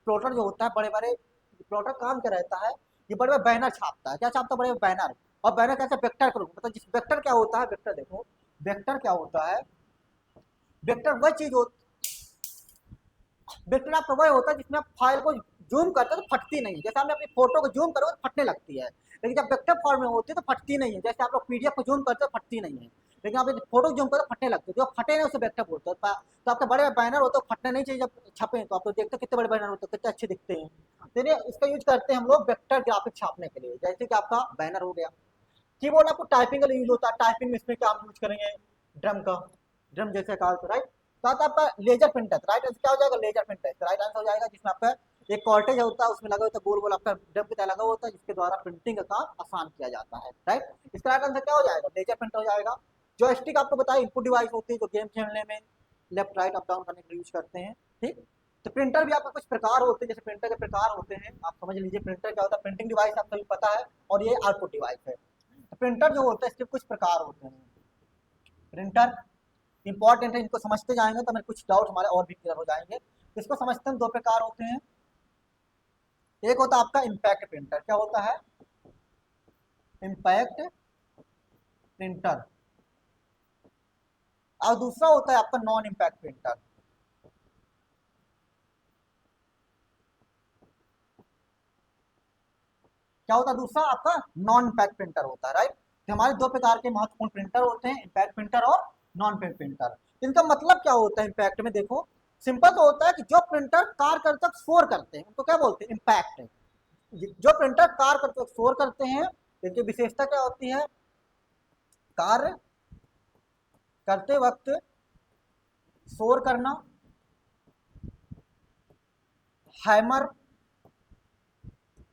प्लॉटर जो होता है बड़े बड़े, प्लॉटर काम क्या रहता है, ये बड़े बड़े बैनर छापता है। क्या छापता है, बड़े बैनर। और बैनर कैसे, वेक्टर के रूप में, मतलब जिस वेक्टर क्या होता है, वेक्टर देखो, वेक्टर क्या होता है, वेक्टर वह चीज होती, वेक्टर आपका वह होता है जिसमें आप फाइल को जूम करते हो तो फटती नहीं है। जैसे आपने अपनी फोटो को जूम करो तो फटने लगती है, लेकिन जब वेक्टर फॉर्म में होती है तो फटती नहीं है। जैसे आप लोग PDF को जूम करते हो फटती नहीं है, लेकिन आप फोटो जूम करो फटने लगती है, जो फटे नहीं उसे वेक्टर बोलते हैं। तो आपके बड़े बैनर होते हैं, फटने नहीं चाहिए, जब छपे तो आप लोग देखते हो कितने बड़े बैनर होते हैं, कितने अच्छे दिखते हैं। तो इसका यूज करते हैं हम लोग वेक्टर ग्राफिक छापने के लिए, जैसे कि आपका बैनर हो गया। कीबोर्ड आपको टाइपिंग के लिए यूज होता है, टाइपिंग में इसमें क्या हम यूज करेंगे, ड्रम का, ड्रम जैसे कहा तो, राइट। साथ आपका लेजर प्रिंटर, राइट आंसर क्या हो जाएगा, लेजर प्रिंटर राइट आंसर हो जाएगा, जिसमें आपका एक कॉर्टेज होता है, उसमें लगा होता है गोल गोल, आपका ड्रम की तरह लगा होता है, जिसके द्वारा प्रिंटिंग का काम आसान किया जाता है, राइट। इसका राइट आंसर क्या हो जाएगा, लेजर प्रिंटर हो जाएगा। जो स्टिक आपको बताया इनपुट डिवाइस होती है, जो गेम खेलने में लेफ्ट राइट अप डाउन करने के लिए यूज करते हैं, ठीक। तो प्रिंटर भी आपका कुछ प्रकार होते हैं, जैसे प्रिंटर के प्रकार होते हैं, आप समझ लीजिए प्रिंटर क्या होता है, प्रिंटिंग डिवाइस आपको भी पता है, और ये आउटपुट डिवाइस है। प्रिंटर जो होता है इसके कुछ प्रकार होते हैं, प्रिंटर इंपॉर्टेंट है, इनको समझते जाएंगे तो हमें कुछ डाउट हमारे और भी क्लियर हो जाएंगे। इसको समझते हैं, दो प्रकार होते हैं। एक होता है आपका इम्पैक्ट प्रिंटर, क्या होता है, इम्पैक्ट प्रिंटर। और दूसरा होता है आपका नॉन इम्पैक्ट प्रिंटर। क्या होता है दूसरा, आपका नॉन इम्पैक्ट प्रिंटर होता है, राइट। तो हमारे दो प्रकार के महत्वपूर्ण प्रिंटर होते हैं, इम्पैक्ट प्रिंटर और नॉन इम्पैक्ट प्रिंटर। इनका मतलब क्या होता है, इम्पैक्ट में देखो, सिंपल तो होता है कि जो प्रिंटर कार्य करते वक्त शोर करते हैं उनको क्या बोलते हैं, इम्पैक्ट। जो प्रिंटर कार्य करते वक्त शोर करते हैं, इनकी विशेषता क्या होती है, कार्य करते वक्त शोर करना, हैमर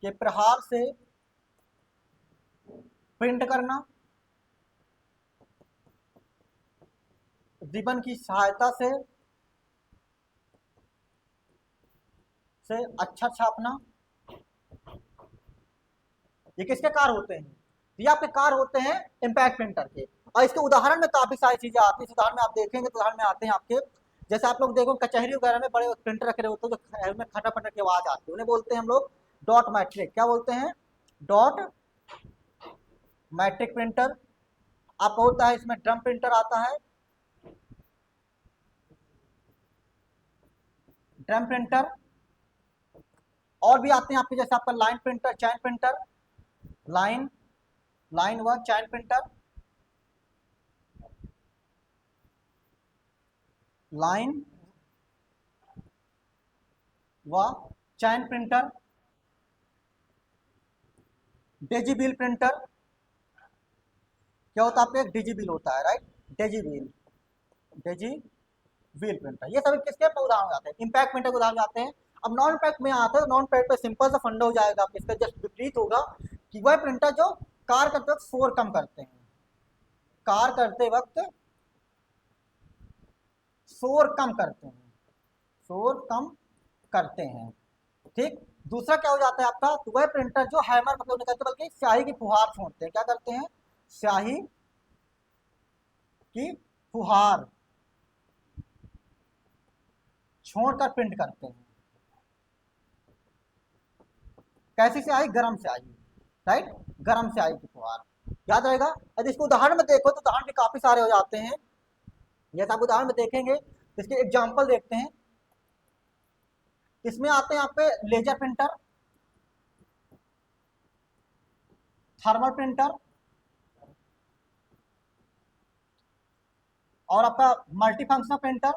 के प्रहार से प्रिंट करना, रिबन की सहायता से सबसे अच्छा छापना। ये किसके कार होते हैं? ये आपके कार होते हैं इम्पैक्ट प्रिंटर के। और इसके उदाहरण में काफी सारी चीजें आती है। उदाहरण में आप देखेंगे तो उदाहरण में आते हैं आपके, जैसे आप लोग देखो कचहरी वगैरह में बड़े प्रिंटर रखे होते हैं जो में खटा खटा की आवाज आती है, उन्हें बोलते हैं हम लोग डॉट मैट्रिक। क्या बोलते हैं? Dot matric printer. आपका होता है इसमें ड्रम प्रिंटर आता है, ड्रम प्रिंटर। और भी आते हैं आपके, जैसे आपका लाइन प्रिंटर, चैन प्रिंटर, लाइन लाइन व चैन प्रिंटर, लाइन व चैन प्रिंटर, डिजिबिल प्रिंटर। क्या होता है आपका? एक डिजिबिल होता है, राइट, डिजिबिल, डिजिबिल प्रिंटर। ये सभी किसके उदाहरण आते हैं? इम्पैक्ट प्रिंटर के उदाहरण आते हैं। अब नॉन इम्पैक्ट में आता है, नॉन इम्पैक्ट पे सिंपल सा फंडा हो जाएगा आपके, इसका जस्ट विपरीत होगा कि वह प्रिंटर जो कार करते वक्त शोर कम करते हैं, कार करते वक्त शोर कम करते हैं, शोर कम करते हैं। ठीक। दूसरा क्या हो जाता है आपका? तो वह प्रिंटर जो हैमर मतलब नहीं करते बल्कि स्याही की फुहार छोड़ते हैं। क्या करते हैं? स्याही की फुहार छोड़कर प्रिंट करते हैं। कैसी स्याही? गर्म स्याही, राइट, गर्म स्याही की फुहार। याद रहेगा। यदि इसको उदाहरण में देखो तो उदाहरण भी काफी सारे हो जाते हैं। जैसे आप उदाहरण में देखेंगे, इसके एग्जाम्पल देखते हैं। इसमें आते हैं आपके लेजर प्रिंटर, थर्मल प्रिंटर और आपका मल्टीफंक्शनल प्रिंटर,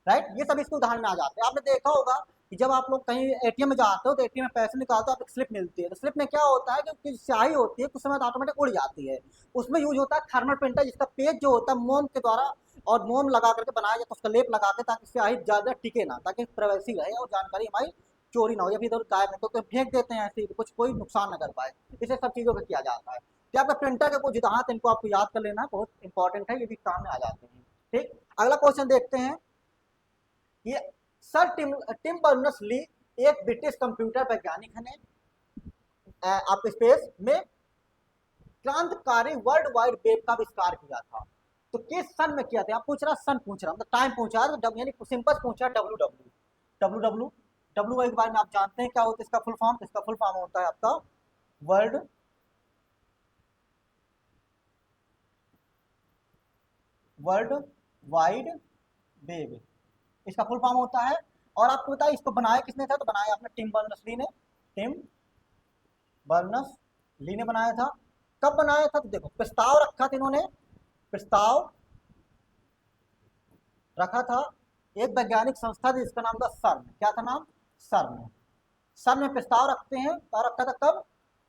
राइट। ये सब इसके उदाहरण में आ जाते हैं। आपने देखा होगा कि जब आप लोग कहीं एटीएम में जाते हो तो एटीएम में पैसे निकालते हो, आपको स्लिप मिलती है। तो स्लिप में क्या होता है कि स्याही होती है, कुछ समय ऑटोमेटिक उड़ जाती है। उसमें यूज होता है थर्मल प्रिंटर, जिसका पेज जो होता है मोम के द्वारा और मोम लगा करके बनाया जाता है, उसका लेप लगा के, ताकि स्याही ज्यादा टिके ना, ताकि प्राइवेसी रहे और जानकारी हमारी चोरी ना हो या फिर इधर गायब नहीं, तो फेंक देते हैं ऐसे, कुछ कोई नुकसान न कर पाए। इसे सब चीजों का किया जाता है। तो आपका प्रिंटर के कुछ सिद्धांत इनको आपको याद कर लेना बहुत इंपॉर्टेंट है, ये भी काम में आ जाते हैं। ठीक। अगला क्वेश्चन देखते हैं। ये सर टिम बर्नर्स ली एक ब्रिटिश कंप्यूटर वैज्ञानिक ने आपके स्पेस में क्रांतिकारी वर्ल्ड वाइड वेब का आविष्कार किया था। तो किस सन में किया था? आप पूछ रहा, सन पूछ रहा, मतलब टाइम पूछ रहा, तो यानी सिंपल पूछ रहा W W W W W के बारे में आप जानते हैं क्या होता है इसका फुल फॉर्म? इसका फुल फॉर्म होता है आपका वर्ल्ड वर्ल्ड वाइड वेब, इसका फुल फॉर्म होता है। और आपको बताया इसको बनाया किसने था? तो बनाया आपने टिम बर्नर्स ली ने, टिम बर्नर्स ली ने बनाया था। कब बनाया था? तो देखो प्रस्ताव रखा था इन्होंने, प्रस्ताव रखा था एक वैज्ञानिक संस्था थी जिसका नाम था सर्न। क्या था नाम? सर्न। सर्न में प्रस्ताव रखते हैं, और रखा था कब?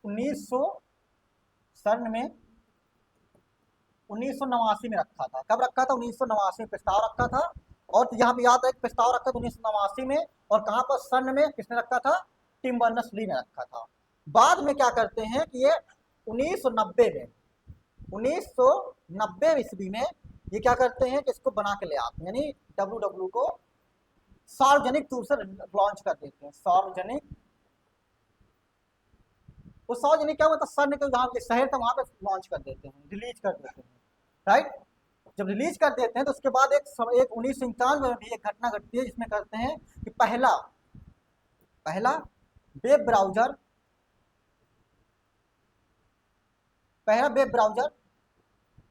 1900 सर्न में 1989 में रखा था। कब रखा था? 1989 में प्रस्ताव रखा था। और यहाँ पे याद है प्रस्ताव रखा था 1989 में, और कहाँ पर? सर्न में। किसने रखा था? टिम बर्नर्स ली ने रखा था। बाद में क्या करते हैं कि ये 1990 में 1990 ईस्वी में ये क्या करते हैं कि इसको बना के ले आते हैं, यानी डब्ल्यू डब्ल्यू को सार्वजनिक रूप से लॉन्च कर देते हैं। सार्वजनिक, वो सार्वजनिक क्या मतलब सर्न के जहाँ शहर था वहां पे लॉन्च कर देते हैं, रिलीज कर देते हैं, राइट। जब रिलीज कर देते हैं तो उसके बाद एक 1991 में भी एक घटना घटती है जिसमें करते हैं कि पहला वेब ब्राउजर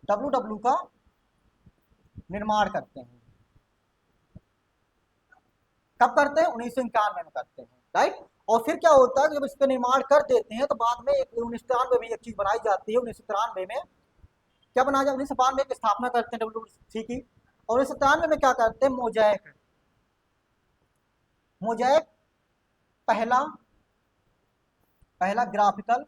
डब्ल्यू डब्ल्यू का निर्माण करते हैं। कब करते हैं? 1991 में करते हैं, राइट। और फिर क्या होता है कि जब इसका निर्माण कर देते हैं तो बाद में 1993 में भी एक चीज बनाई जाती है। 1993 में क्या बनाया जाए? 1992 की स्थापना करते हैं डब्ल्यू की। और 1993 में क्या करते हैं? मोजैक, मोजैक पहला ग्राफिकल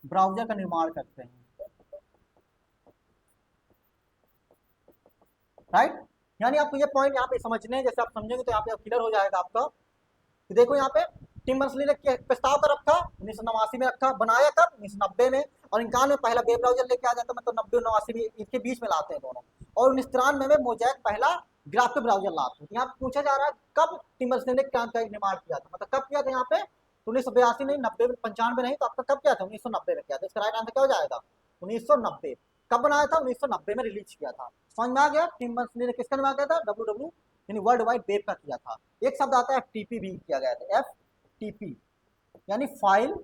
ब्राउजर का निर्माण करते हैं, राइट। यानी आपको ये पॉइंट यहाँ पे समझने हैं, जैसे आप समझेंगे तो यहाँ पे क्लियर हो जाएगा आपका। देखो यहाँ पे टिम बर्नर्स ली ने प्रस्ताव कर रखा 1989 में रखा, बनाया कब? 1990 में। और 91 में पहला वेब ब्राउजर लेके आ जाता है, मतलब 90 89 भी इनके बीच में लाते हैं दोनों। और 1993 में मोजैक पहला ग्राफिक ब्राउजर लाते हैं। यहाँ पूछा जा रहा है कब टिम बर्नर्स ने क्रांति का निर्माण किया था, मतलब कब किया था यहाँ पे, 1982 नहीं, 90 95 नहीं, तो आपका कब किया था, 1990 में किया था। इसका राइट आंसर क्या हो जाएगा, 1990। कब बनाया था, 1990 में रिलीज किया था। समझ में आ गया, टिम बर्नर्स ने किसका निर्माण किया था, डब्ल्यू यानी वर्ल्ड वाइड वेब का किया था। एक शब्द आता है एफटीपी भी किया गया था, एफटीपी यानी फाइल,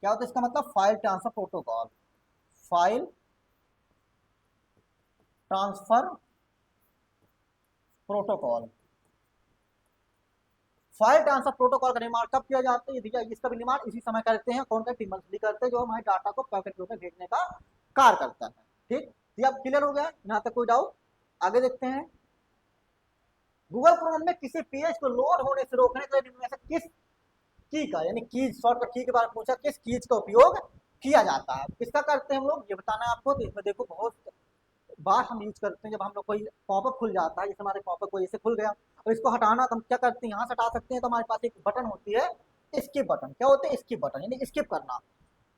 क्या होता है इसका मतलब, file transfer protocol, file transfer protocol. File transfer protocol का निर्माण कब किया जाता है, इसका भी निर्माण इसी समय करते हैं, कौन टिम बर्नर्स करते हैं, जो हमारे डाटा को पैकेट रूप में भेजने का कार्य करता है। ठीक, ये अब क्लियर हो गया, यहाँ तक कोई डाउट, आगे देखते हैं। गूगल क्रोम में किसी पेज को लोड होने से रोकने के लिए निम्न में से किस की का, यानी कीज, शॉर्टकट की के बारे में पूछा, किस कीज का उपयोग किया जाता है, किसका करते हैं हम लोग, ये बताना है आपको। तो इसमें देखो बहुत बार हम यूज करते हैं, जब हम लोग कोई पॉपअप खुल जाता है, जैसे हमारे पॉपअप को जैसे खुल गया और इसको हटाना, तो हम क्या करते हैं, यहाँ से हटा सकते हैं, तो हमारे पास एक बटन होती है स्किप बटन, क्या होते हैं स्किप बटन, यानी स्किप करना,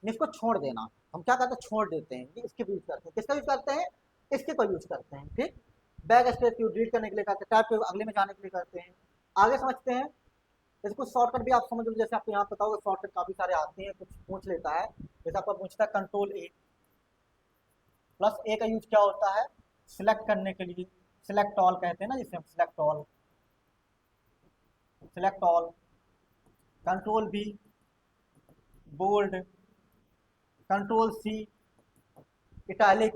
इसको छोड़ देना, हम क्या करते हैं छोड़ देते हैं, स्किप यूज करते हैं, किसका यूज करते हैं, स्किप का यूज करते हैं। ठीक, बैक स्पेस को डिलीट करने के लिए करते हैं, टैब पे अगले में जाने के लिए करते हैं। आगे समझते हैं, जैसे कुछ शॉर्टकट भी आप समझ लो, जैसे आपको यहाँ पता होगा शॉर्टकट काफी सारे आते हैं, कुछ पूछ लेता है, जैसे आपका पूछता है कंट्रोल ए प्लस ए का यूज क्या होता है, सिलेक्ट करने के लिए, सिलेक्ट ऑल कहते हैं ना, जिसे हम select all, select all, control B bold, control C italic,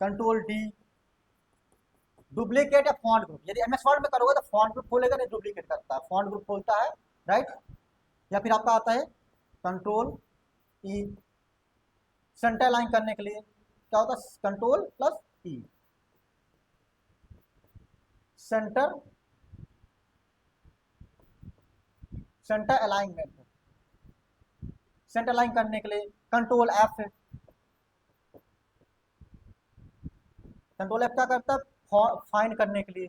control D duplicate या फॉन्ट ग्रुप, यदि एमएस वर्ड में करोगे तो फॉन्ट ग्रुप खोलेगा, नहीं डुप्लीकेट करता है, फॉन्ट ग्रुप खोलता है, राइट। या फिर आपका आता है कंट्रोल ई, सेंटर लाइन करने के लिए क्या होता है, control plus E, centre, centre alignment, centre line करने के लिए कंट्रोल एफ, कंट्रोल एफ क्या करता है, फाइंड करने के लिए,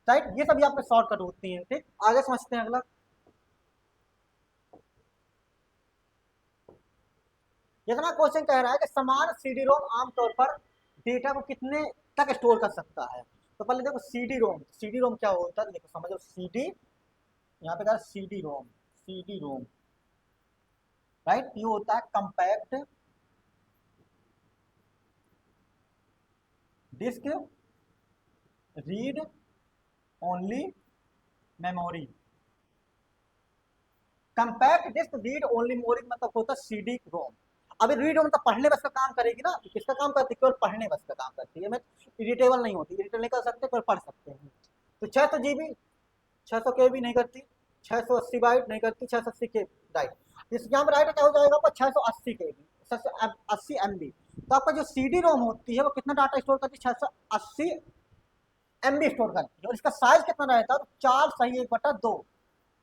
राइट। ये सभी आपके शॉर्टकट होती हैं। ठीक, आगे समझते हैं अगला। इतना क्वेश्चन कह रहा है कि समान सीडी रोम आमतौर पर डेटा को कितने तक स्टोर कर सकता है। तो पहले देखो सीडी रोम, सीडी रोम क्या होता है, देखो समझो सीडी, यहाँ पे कहा CD ROM, CD ROM, right, ये होता है compact disc read only memory, compact disc read only memory मतलब होता है सीडी रोम। अभी रीड मतलब पढ़ने बस का काम करेगी ना, तो किसका काम करती है, केवल पढ़ने बस का काम करती है, मैं इरिटेबल नहीं होती, इरिटेबल नहीं कर सकते, केवल पढ़ सकते हैं। तो 600 GB 600 KB नहीं करती, 680 बाइट नहीं करती, 680 के राइट। इस यहाँ पर राइट क्या हो जाएगा आपका 680 KB, 80 MB। तो आपका जो CD रोम होती है वो कितना डाटा स्टोर करती है, 680 MB स्टोर करती है। और इसका साइज कितना रहता है, तो 4/1/2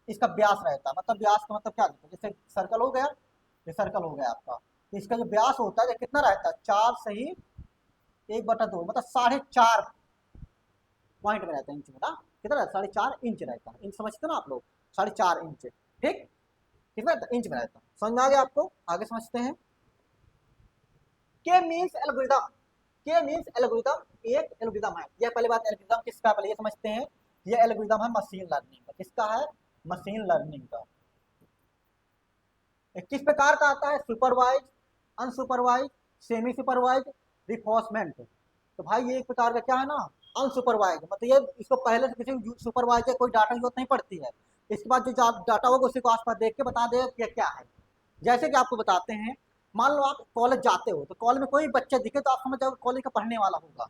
इसका व्यास रहता है, मतलब व्यास का मतलब क्या रहता है, जैसे सर्कल हो गया, ये सर्कल हो गया आपका, तो इसका जो व्यास होता है ये कितना रहता है, 4/1/2 मतलब 4.5 पॉइंट में रहता है, इंच में ना, कितना रहता है, 4.5 इंच रहता है, इंच समझते ना आप लोग, 4.5 इंच। ठीक, कितना रहता है, इंच में रहता है, समझ में आ गया आपको। आगे समझते हैं, के मीन्स एल्गोरिथम, के मीन्स एल्गोरिथम एक एल्गोरिथम है, यह पहली बात एल्गोरिथम किसका, पहले ये समझते हैं, ये एल्गोरिथम है मशीन लर्निंग का, किसका है, मशीन लर्निंग का। किस प्रकार का आता है, supervise, unsupervise, semi supervise, reinforcement. तो भाई ये एक प्रकार का क्या है ना, अनसुपरवाइज, मतलब ये इसको पहले से किसी सुपरवाइजर कोई डाटा जरूरत नहीं पड़ती है, इसके बाद जो डाटा होगा उसी को आसपास देख के बता देगा कि क्या है। जैसे कि आपको बताते हैं, मान लो आप कॉलेज जाते हो, तो कॉलेज में कोई बच्चा दिखे तो आप समझ जाओगे कॉलेज का पढ़ने वाला होगा,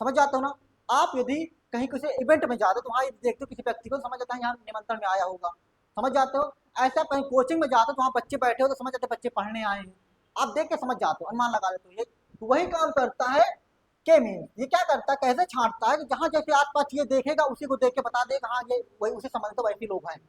समझ जाते हो ना। आप यदि कहीं किसी इवेंट में जाते हो तो वहाँ देखते हो किसी व्यक्ति को, समझ जाता है यहाँ निमंत्रण में आया होगा, समझ जाते हो। ऐसा कहीं कोचिंग में जाते हो तो वहाँ बच्चे बैठे हो तो समझ जाते बच्चे पढ़ने आए हैं, आप देख के समझ जाते हो, अनुमान लगा लेते हो। ये तो वही काम करता है के मीन, ये क्या करता है, कैसे छांटता है कि जहाँ जैसे आसपास चीजें देखेगा उसी को देख के बता देगा हाँ ये वही उसे समझ तो वैसे लोग हैं,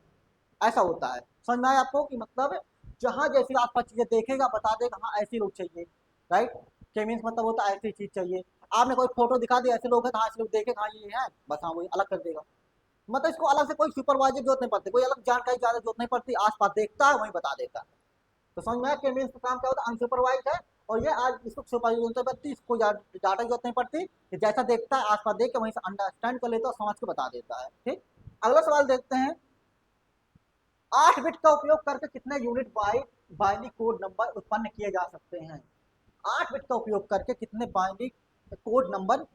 ऐसा होता है। समझ में आया आपको कि मतलब जहाँ जैसी आसपास चीजें देखेगा बता देगा हाँ ऐसे लोग चाहिए, राइट। के मीन्स मतलब होता है ऐसी चीज चाहिए, आपने कोई फोटो दिखा दी ऐसे लोग हैं, हाँ ऐसे लोग देखे हाँ ये है, बस हाँ वही अलग कर देगा। मतलब इसको अलग से कोई सुपरवाइजर जरूरत नहीं पड़ती, कोई अलग जानकारी ज्यादा जरूरत नहीं पड़ती, आस पास देखता है वही बता देता है। तो समझ में आया कि मीन्स का काम क्या होता है, अनसुपरवाइज है। और ये आज इसको सुपरवाइज तो पड़ती, इसको डाटा की जरूरत नहीं पड़ती, कि जैसा देखता है आसपास देख के वहीं से अंडरस्टैंड कर लेता है और समझ के बता देता है। ठीक, अगला सवाल देखते हैं, 8 बिट का उपयोग करके कितने यूनिट बाइनरी कोड नंबर उत्पन्न किए जा सकते हैं। 8 बिट का उपयोग करके कितने बाइनरी कोड नंबर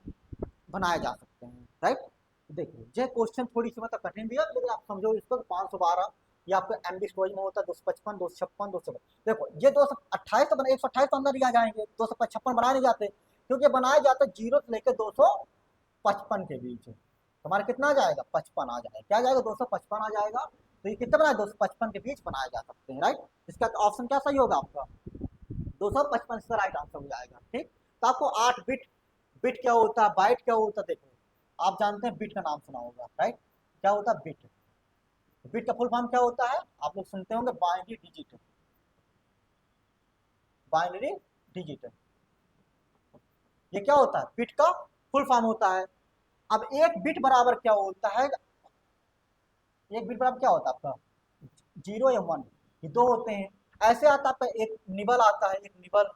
बनाए जा सकते हैं, राइट। देखिए ये क्वेश्चन थोड़ी सी मतलब कठिन भी है, लेकिन आप समझो इसको 512 या आपको एमबी स्टोरेज में होता है 255, 256, 200। देखो ये 228 तो बना, 128 तो अंदर ही आ जाएंगे, 256 बनाए नहीं जाते, क्योंकि बनाए जाते जीरो से लेकर 255 के बीच। हमारा कितना आ जाएगा, 55 आ जाएगा, क्या आ जाएगा, 255 आ जाएगा। तो ये कितने बनाए, 255 के बीच बनाए जा सकते हैं, राइट। इसका ऑप्शन क्या सही होगा आपका, 255 इसका राइट आंसर हो जाएगा। ठीक, तो आपको 8 बिट, बिट क्या होता है, बाइट क्या होता है, देखो आप जानते हैं बिट का नाम सुना होगा, राइट। क्या होता है बिट, बिट का फुल फॉर्म क्या होता है, आप लोग सुनते होंगे बाइनरी डिजिट, बाइनरी डिजिट। ये क्या होता है, बिट का फुल फॉर्म होता है। अब एक बिट बराबर क्या होता है, एक बिट बराबर क्या होता है आपका, 0 या 1, ये दो होते हैं। ऐसे आता है आपका एक निबल आता है, एक निबल,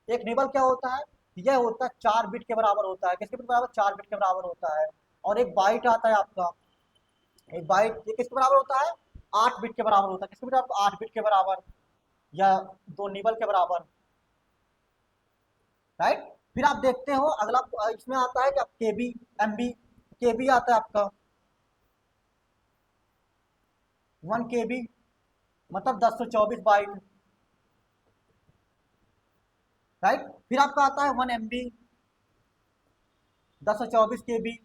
एक निबल क्या होता है, यह होता है 4 बिट के बराबर होता है, किसके बराबर, 4 बिट के बराबर होता है। और एक बाइट आता है आपका, एक बाइट ये किसके बराबर होता है, 8 बिट के बराबर होता है, किसके बराबर, 8 बिट के बराबर, या दो निबल के बराबर, राइट। फिर आप देखते हो अगला इसमें आता है कि आप केबी, एमबी, केबी आता है आपका 1 केबी, मतलब 1024 बाइट, राइट। फिर आपका आता है 1 MB, 1024 केबी।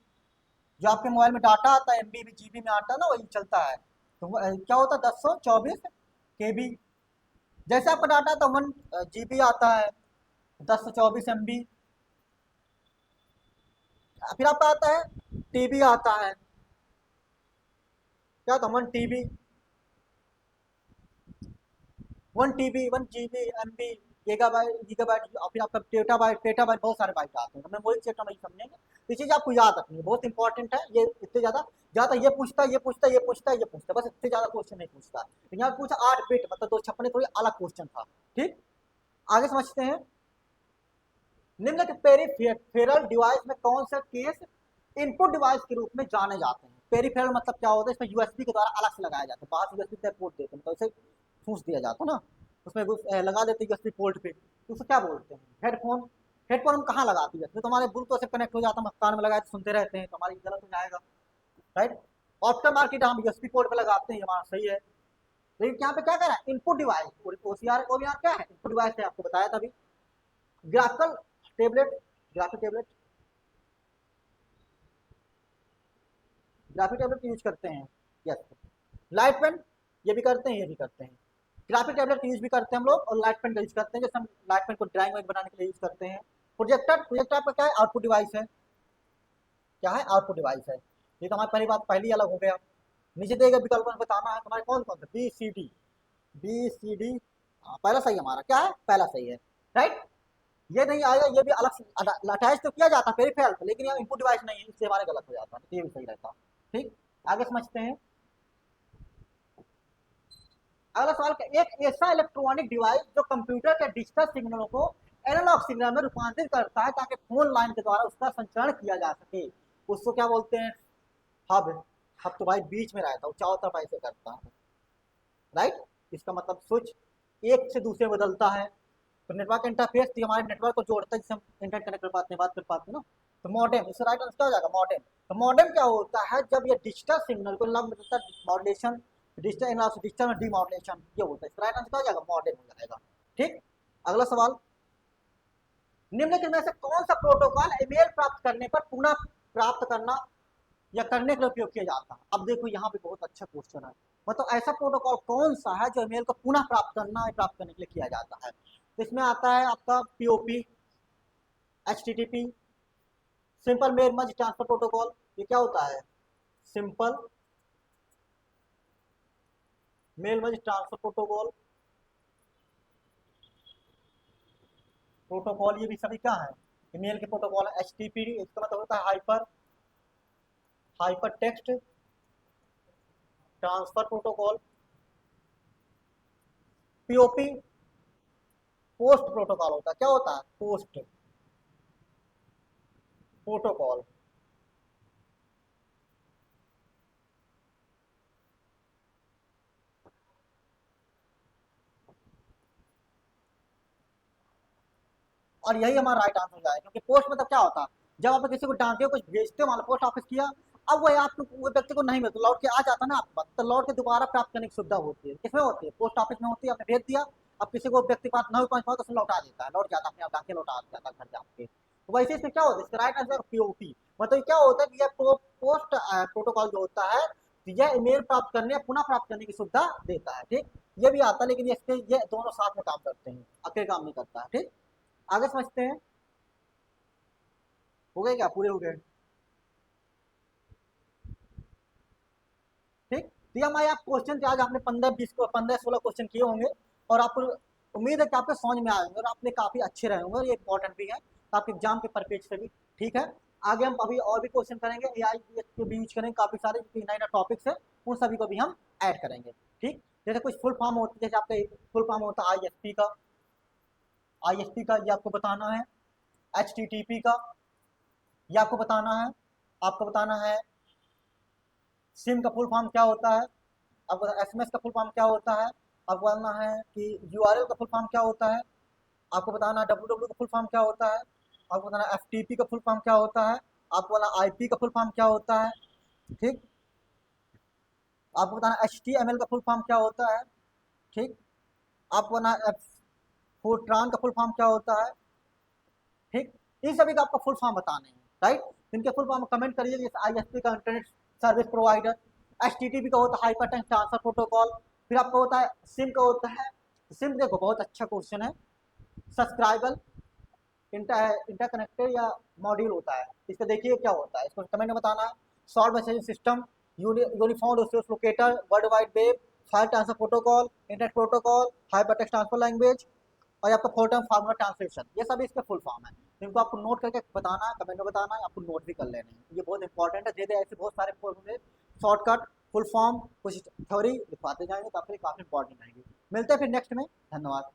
जो आपके मोबाइल में डाटा आता है एमबी में, जीबी में आता है ना, वही चलता है। तो क्या होता है, 1024 केबी। जैसे आपका डाटा आता है 1 GB आता है, 1024 MB। फिर आपका आता है टीबी आता है, क्या होता है, 1 TB, 1 TB, 1 GB, MB, gigabyte, और फिर आपका टेटाबाइट, पेटाबाइट, बहुत सारे बाइट आते हैं। तो मैं वही चेक नहीं समझेंगे, ये चीज आपको याद रखनी है, बहुत इंपॉर्टेंट है ये। इतने ज्यादा ज्यादा ये पूछता है, ये पूछता है, ये पूछता है, ये पूछता है, बस इतने ज्यादा क्वेश्चन नहीं पूछता। तो यहाँ पूछा 8 बिट, मतलब 256 थोड़ी अलग क्वेश्चन था। ठीक, आगे समझते हैं, निम्न के पेरिफेरल डिवाइस में कौन सा केस इनपुट डिवाइस के रूप में जाने जाते हैं। पेरिफेरल मतलब क्या होता है, इसमें यूएसबी के द्वारा अलग से लगाया जाता है, बाहर से यूएसबी पोर्ट देते हैं, तो इसे फूस दिया जाता है ना, उसमें लगा देते हैं यूएसबी पोर्ट पे, तो उसे क्या बोलते हैं, हेडफोन। हेडफोन हम कहाँ लगाते हैं, तो हमारे ब्लूटूथ से कनेक्ट हो जाता है, कान में लगाए तो सुनते रहते हैं, तो हमारी गलत हो जाएगा, राइट। आफ्टर मार्केट हम यूएसबी पोर्ट पे लगाते हैं, हमारा सही है। लेकिन यहाँ पे क्या कह रहा है, इनपुट डिवाइस, ओसीआर ओवीआर क्या है, इनपुट डिवाइस है, आपको बताया था अभी। Graphical tablet, graphic tablet, graphic tablet use करते हैं, यस। लाइट पेन, ये भी करते हैं, ये भी करते हैं। ग्राफिक टेबलेट यूज भी करते हैं हम लोग, और लाइट पेन का यूज करते हैं, जैसे हम लाइट पेन को ड्राइंग वाइंग बनाने के लिए यूज करते हैं। प्रोजेक्टर, प्रोजेक्टर आपका क्या है, आउटपुट डिवाइस है, क्या है, आउटपुट डिवाइस है। ये तो हमारी पहली बात, पहली अलग हो गया। नीचे देगा विकल्प में बताना है तुम्हारे कौन कौन से, B C D, B C D, पहला सही हमारा क्या है, पहला सही है, राइट। ये नहीं आएगा, ये भी अलग से अटैच तो किया जाता है पेरिफेरल, लेकिन यहाँ इनपुट डिवाइस नहीं है, इससे हमारे गलत हो जाता है, तो ये भी सही रहता। ठीक, आगे समझते हैं, अगला सवाल का, एक ऐसा इलेक्ट्रॉनिक डिवाइस जो कंप्यूटर के डिजिटल सिग्नलों को एनालॉग सिग्नल में रूपांतरित करता है ताकि फोन लाइन के द्वारा उसका संचरण किया जा सके, उसको क्या बोलते हैं, हब। हब तो भाई बीच में रहता है, चारों तरफ ऐसे करता है, राइट। इसका मतलब स्विच एक से दूसरे बदलता है। तो नेटवर्क इंटरफेस हमारे नेटवर्क को जोड़ता है, जिससे हम इंटरनेट कनेक्ट कर पाते हैं, बात कर पाते हैं ना। तो मॉडेम, इसका राइट आंसर क्या हो जाएगा, मॉडेम। तो मॉडेम क्या होता है, जब ये डिजिटल सिग्नल को मॉड्यूलेशन, डिजिटल डिजिटल में डीमॉड्यूलेशन, ये होता है, इसका राइट आंसर क्या हो जाएगा, मॉडेम हो जाएगा। ठीक, अगला सवाल, निम्नलिखित में से कौन सा प्रोटोकॉल ईमेल प्राप्त करने पर पुनः प्राप्त करना या करने के लिए उपयोग किया जाता है। अब देखो यहाँ पे बहुत अच्छा क्वेश्चन है, मतलब ऐसा प्रोटोकॉल कौन सा है जो ईमेल को पुनः प्राप्त करना या प्राप्त करने के लिए किया जाता है। तो इसमें आता है आपका POP, HTTP, simple mail merge transfer protocol. ये क्या होता है, simple mail merge transfer protocol, protocol ये भी सभी क्या है, ईमेल के प्रोटोकॉल है। एचटीटीपी इसका मतलब होता है hyper, hyper text transfer protocol, POP post protocol होता है। क्या होता है? Post protocol. और यही हमारा राइट आंसर जाएगा, क्योंकि पोस्ट मतलब क्या होता है? जब आप किसी को डांटे हो, कुछ भेजते हो, मान लो पोस्ट ऑफिस किया, अब वो आपको वो व्यक्ति को नहीं मिलता, लौट के आ जाता ना आपके पास, तो लौट के दोबारा प्राप्त करने की सुविधा होती है। किसमें होती है? पोस्ट ऑफिस में होती है। आपने भेज दिया, अब किसी को व्यक्ति के पास नहीं पहुंच पाओ तो उसने लौटा देता है, लौट जाता, अपने आप डाके लौटा जाता घर जाके। तो वैसे इसमें क्या होता है? इसका राइट आंसर पीओपी। मतलब क्या होता है कि यह पोस्ट प्रोटोकॉल जो होता है, यह ईमेल प्राप्त करने, पुनः प्राप्त करने की सुविधा देता है। ठीक, ये भी आता है, लेकिन इसके ये दोनों साथ में काम करते हैं, अकेले काम नहीं करता है। ठीक, आगे समझते हैं। हो गए क्या? पूरे हो गए? ठीक, तो ये हमारे आप क्वेश्चन थे। आज आपने 15-20 को 15-16 क्वेश्चन किए होंगे, और आपको उम्मीद है कि आपके समझ में आए होंगे, और आपने काफी अच्छे रहे होंगे, और ये इंपॉर्टेंट भी है तो आपके एग्जाम के परपेज से भी। ठीक है, आगे हम अभी और भी क्वेश्चन करेंगे, एआई के भी यूज करेंगे, काफी सारे नए नए टॉपिक्स है, उन सभी को भी हम ऐड करेंगे। ठीक, जैसे कुछ फुल फॉर्म होती है, जैसे आपका फुल फॉर्म होता है आईएसपी का। आईएसपी का ये आपको बताना है। एचटीटीपी का ये आपको बताना है। आपको बताना है सिम का फुल फॉर्म क्या होता है। आपको एसएमएस का फुल फॉर्म क्या होता है। आपको बताना है कि यूआरएल का फुल फॉर्म क्या होता है। आपको बताना है डब्ल्यू का फुल फॉर्म क्या होता है। आपको बताना है एफटीपी का फुल फॉर्म क्या होता है। आपको बताना आईपी का फुल फॉर्म क्या होता है। ठीक, आपको बताना एचटीएमएल का फुल फॉर्म क्या होता है। ठीक, आपको बताना फोर्ट्रान का फुल फॉर्म क्या होता है। ठीक, इन सभी का आपको फुल फॉर्म बताने हैं। राइट, इनके फुल फॉर्म कमेंट करिए, जैसे आईएसपी का इंटरनेट सर्विस प्रोवाइडर, एचटीटीपी का होता है हाइपर टेक्स्ट ट्रांसफर प्रोटोकॉल, फिर आपका होता है सिम का होता है, सिम देखो बहुत अच्छा क्वेश्चन है, सब्सक्राइबल इंटरकनेक्टेड या मॉड्यूल होता है। इसका देखिए क्या होता है, इसको कमेंट में बताना है। Short messaging system, uniform resource locator, world wide web, file transfer protocol, internet protocol, hyper text transfer language, और आपका फोर टर्म फार्मूला ट्रांसलेशन, ये सब इसके फुल फॉर्म है। तो इनको आपको नोट करके बताना है, कमेंट में बताना है, आपको नोट भी कर लेने हैं, ये बहुत इंपॉर्टेंट है। जैसे ऐसे बहुत सारे फॉर्मूले, शॉर्टकट, फुल फॉर्म, कुछ थ्योरी लिखवाते जाएंगे, तो आपके लिए काफी इंपॉर्टेंट रहेंगे। मिलते हैं फिर नेक्स्ट में। धन्यवाद।